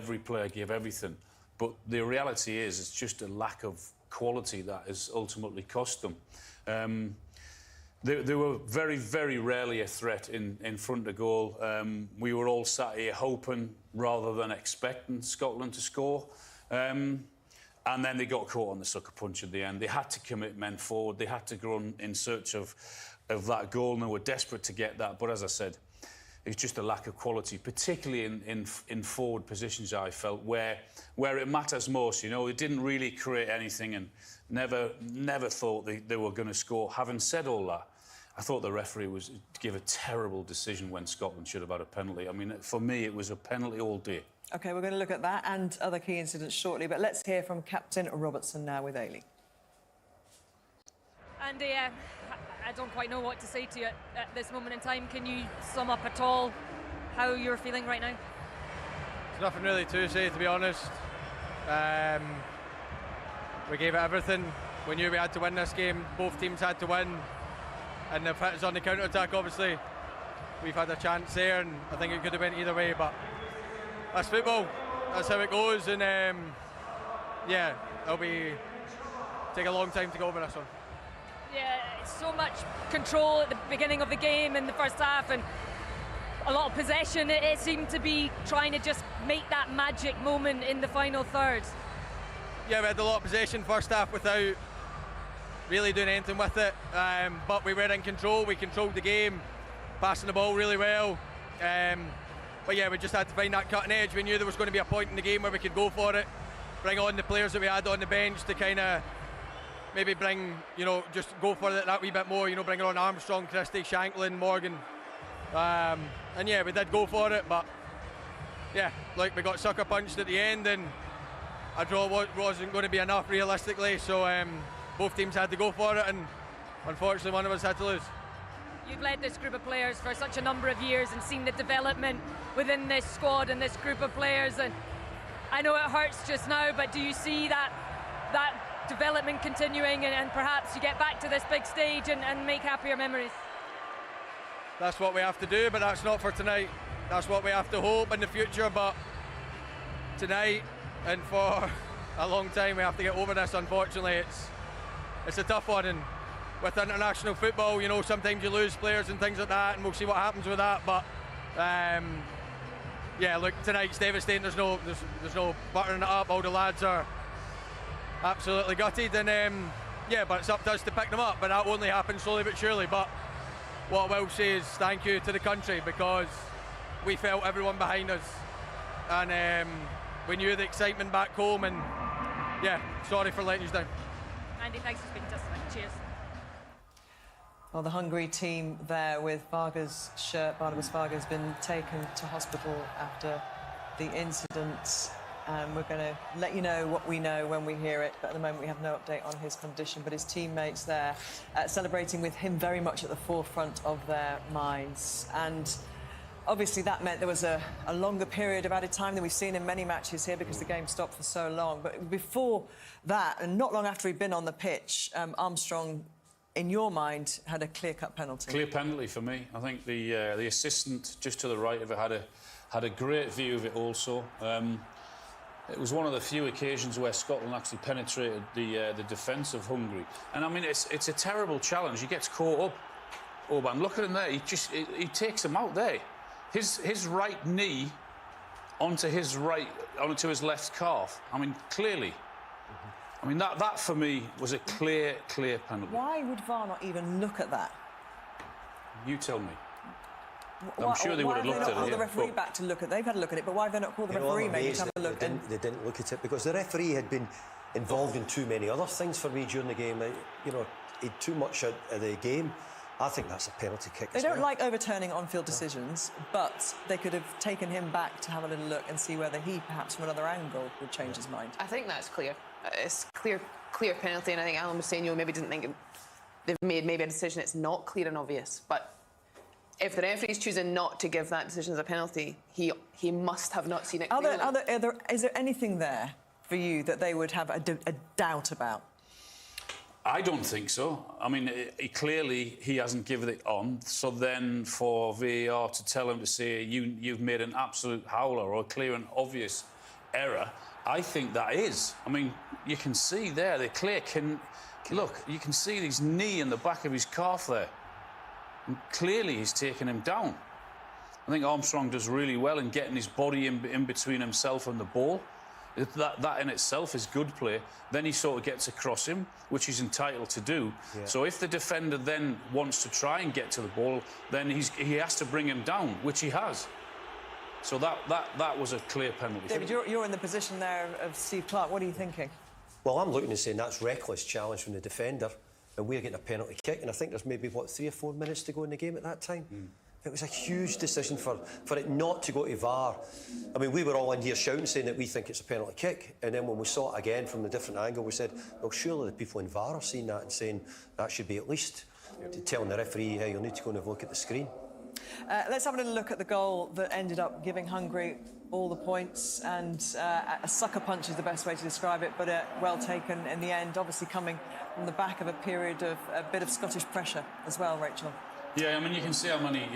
every player gave everything. But the reality is, it's just a lack of quality that has ultimately cost them. They were very, very rarely a threat in front of goal. We were all sat here hoping rather than expecting Scotland to score. And then they got caught on the sucker punch at the end. They had to commit men forward. They had to go in search of that goal, and they were desperate to get that. But as I said, it's just a lack of quality, particularly in forward positions, I felt, where it matters most. You know, they didn't really create anything and never thought they were going to score. Having said all that, I thought the referee was give a terrible decision when Scotland should have had a penalty. I mean, for me, it was a penalty all day. OK, we're going to look at that and other key incidents shortly, but let's hear from Captain Robertson now with Ailey. Andy, I don't quite know what to say to you at this moment in time. Can you sum up at all how you're feeling right now? There's nothing really to say, to be honest. We gave it everything. We knew we had to win this game. Both teams had to win. And if it was on the counter-attack, obviously, we've had a chance there, and I think it could have went either way, but that's football. That's how it goes, and yeah, it'll take a long time to go over this one. Yeah, it's so much control at the beginning of the game in the first half, and a lot of possession. It seemed to be trying to just make that magic moment in the final third. Yeah, we had a lot of possession first half without really doing anything with it, but we were in control. We controlled the game, passing the ball really well. But yeah, we just had to find that cutting edge. We knew there was going to be a point in the game where we could go for it, bring on the players that we had on the bench to kind of maybe bring, you know, just go for it that wee bit more, you know, bring on Armstrong, Christie, Shanklin, Morgan. And yeah, we did go for it, but yeah, like we got sucker punched at the end, and a draw wasn't going to be enough realistically, so both teams had to go for it, and unfortunately one of us had to lose. You've led this group of players for such a number of years and seen the development within this squad and this group of players, and I know it hurts just now, but do you see that development continuing, and perhaps you get back to this big stage and make happier memories? That's what we have to do, but that's not for tonight. That's what we have to hope in the future, but tonight and for a long time we have to get over this. Unfortunately, it's a tough one, and with international football, you know, sometimes you lose players and things like that, and we'll see what happens with that. But yeah, look, tonight's devastating. There's no buttering it up. All the lads are absolutely gutted, and yeah, but it's up to us to pick them up. But that only happens slowly but surely. But what I will say is thank you to the country, because we felt everyone behind us, and we knew the excitement back home. And yeah, sorry for letting you down. Andy, thanks for speaking to us tonight. Cheers. Well, the Hungary team there with Varga's shirt, Barnabas Varga, has been taken to hospital after the incident. We're going to let you know what we know when we hear it, but at the moment we have no update on his condition. But his teammates there celebrating with him very much at the forefront of their minds. And obviously that meant there was a longer period of added time than we've seen in many matches here, because the game stopped for so long. But before that, and not long after he'd been on the pitch, Armstrong, in your mind, had a clear-cut penalty. Clear penalty for me. I think the assistant just to the right of it had a great view of it also. It was one of the few occasions where Scotland actually penetrated the defence of Hungary. And I mean, it's a terrible challenge. He gets caught up. Orban, look at him there. He takes him out there. His right knee onto his left calf. I mean, clearly. I mean, that for me was a clear penalty. Why would VAR not even look at that? You tell me. I'm sure they would have looked at it. Why have they not called the referee back to look at it? They've had a look at it, but why have they not called the referee maybe to have a look? They didn't look at it because the referee had been involved in too many other things for me during the game. You know, he'd too much of the game. I think that's a penalty kick. They don't like overturning on-field decisions, but they could have taken him back to have a little look and see whether he, perhaps from another angle, would change his mind. I think that's clear. It's clear penalty, and I think Alan was saying, you know, maybe didn't think they've made maybe a decision it's not clear and obvious, but if the referee's choosing not to give that decision as a penalty, he must have not seen it clearly. Is there anything there for you that they would have a doubt about? I don't think so. I mean, clearly he hasn't given it on. So then for VAR to tell him to say you've made an absolute howler or a clear and obvious error. I think that is. I mean, you can see there, the clear can... Look, you can see his knee in the back of his calf there. And clearly he's taking him down. I think Armstrong does really well in getting his body in between himself and the ball. That in itself is good play. Then he sort of gets across him, which he's entitled to do. Yeah. So if the defender then wants to try and get to the ball, then he has to bring him down, which he has. So that was a clear penalty. David, you're in the position there of Steve Clarke. What are you thinking? Well, I'm looking and saying that's reckless challenge from the defender, and we're getting a penalty kick. And I think there's maybe, what, 3 or 4 minutes to go in the game at that time? It was a huge decision for it not to go to VAR. I mean, we were all in here shouting, saying that we think it's a penalty kick. And then when we saw it again from a different angle, we said, well, surely the people in VAR are seeing that and saying that should be at least telling the referee, hey, you'll need to go and have a look at the screen. Let's have a little look at the goal that ended up giving Hungary all the points, and a sucker punch is the best way to describe it, but well taken in the end, obviously coming from the back of a period of a bit of Scottish pressure as well, Rachel. Yeah, I mean, you can see how many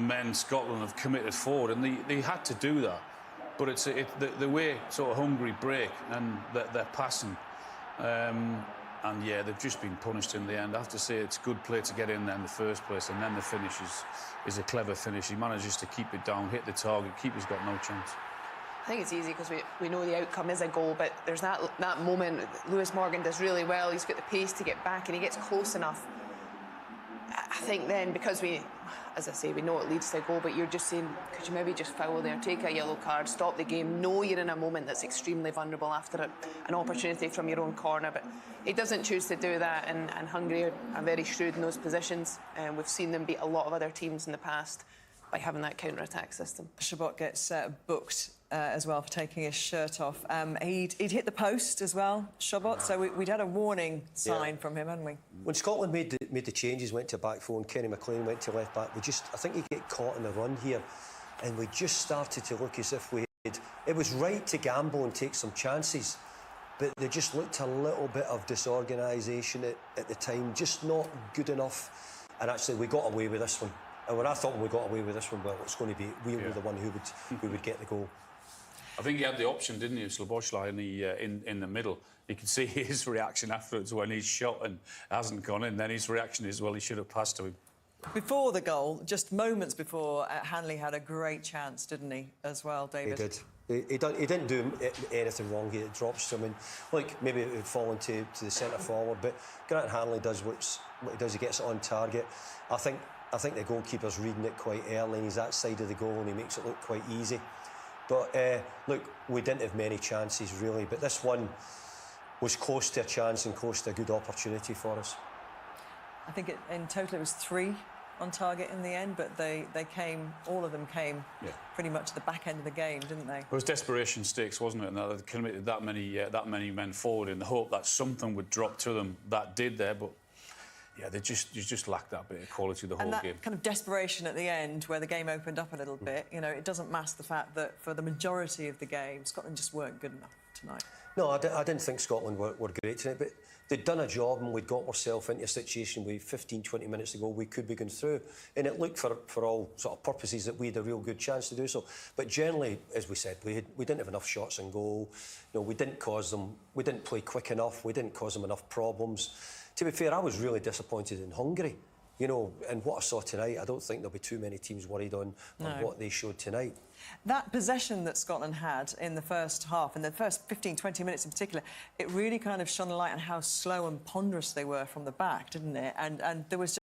men Scotland have committed forward, and they had to do that. But it's the way sort of Hungary break and their passing, and yeah, they've just been punished in the end. I have to say it's good play to get in there in the first place, and then the finish is a clever finish. He manages to keep it down, hit the target. Keeper's got no chance. I think it's easy because we know the outcome is a goal, but there's that moment. Lewis Morgan does really well. He's got the pace to get back, and he gets close enough. I think then, because we, as I say, we know it leads to a goal, but you're just saying, could you maybe just foul there, take a yellow card, stop the game, know you're in a moment that's extremely vulnerable after an opportunity from your own corner, but he doesn't choose to do that, and Hungary are very shrewd in those positions, and we've seen them beat a lot of other teams in the past by having that counter-attack system. Csoboth gets booked as well for taking his shirt off. He'd hit the post as well, Csoboth, so we'd had a warning sign from him, hadn't we? When Scotland made the changes, went to back four, and Kenny McLean went to left back, I think he get caught in the run here, and we just started to look as if we had... It was right to gamble and take some chances, but they just looked a little bit of disorganisation at the time, just not good enough. And actually, we got away with this one. And when I thought we got away with this one, well, it's going to be we were the one who would get the goal. I think he had the option, didn't he, Szoboszlai in the middle. You can see his reaction afterwards when he's shot and hasn't gone in. Then his reaction is, well, he should have passed to him. Before the goal, just moments before, Hanley had a great chance, didn't he, as well, David? He did. He didn't do anything wrong. He drops to him, and like maybe it would fall into the centre forward. But Grant Hanley does what he does. He gets it on target. I think the goalkeeper's reading it quite early, and he's that side of the goal, and he makes it look quite easy. But look, we didn't have many chances really, but this one was close to a chance and close to a good opportunity for us. I think in total it was 3 on target in the end, but all of them came pretty much at the back end of the game, didn't they? It was desperation stakes, wasn't it? And they committed that many men forward in the hope that something would drop to them. That did there, but yeah, you just lacked that bit of quality the whole game. And that kind of desperation at the end, where the game opened up a little bit, you know, it doesn't mask the fact that for the majority of the game, Scotland just weren't good enough tonight. No, I didn't think Scotland were great tonight, but they'd done a job, and we'd got ourselves into a situation where 15, 20 minutes ago we could be going through, and it looked for all sort of purposes that we had a real good chance to do so. But generally, as we said, we didn't have enough shots on goal. You know, we didn't play quick enough. We didn't cause them enough problems. To be fair, I was really disappointed in Hungary. You know, and what I saw tonight, I don't think there'll be too many teams worried on what they showed tonight. That possession that Scotland had in the first half, in the first 15, 20 minutes in particular, it really kind of shone a light on how slow and ponderous they were from the back, didn't it? And there was